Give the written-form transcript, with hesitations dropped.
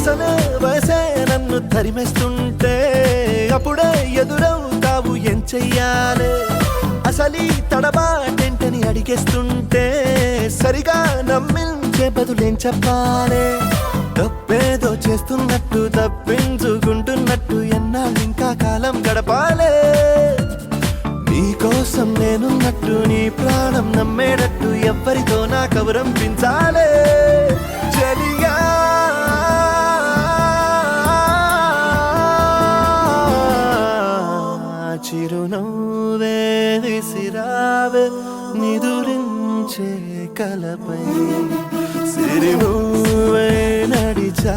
అసలే వయసే నన్ను తరిమేస్తుంటే అప్పుడే ఎదురవుతావు ఏం చెయ్యాలే అసలీ తడబాటేంటని అడిగేస్తుంటే సరిగా నమ్మించే బదులేం చెప్పాలే తప్పేదో చేస్తున్నట్టు తప్పించుకుంటున్నట్టు ఎన్నాళ్ళు ఇంకా కాలం గడపాలే నీకోసం నేనున్నట్టు నీ ప్రాణం నమ్మేటట్టు ఎవ్వరితో నా కబురంపించాలే చలిగా చిరునవ్వే విసిరావే నిదురించే కలపై సిరినువ్వే నడిచా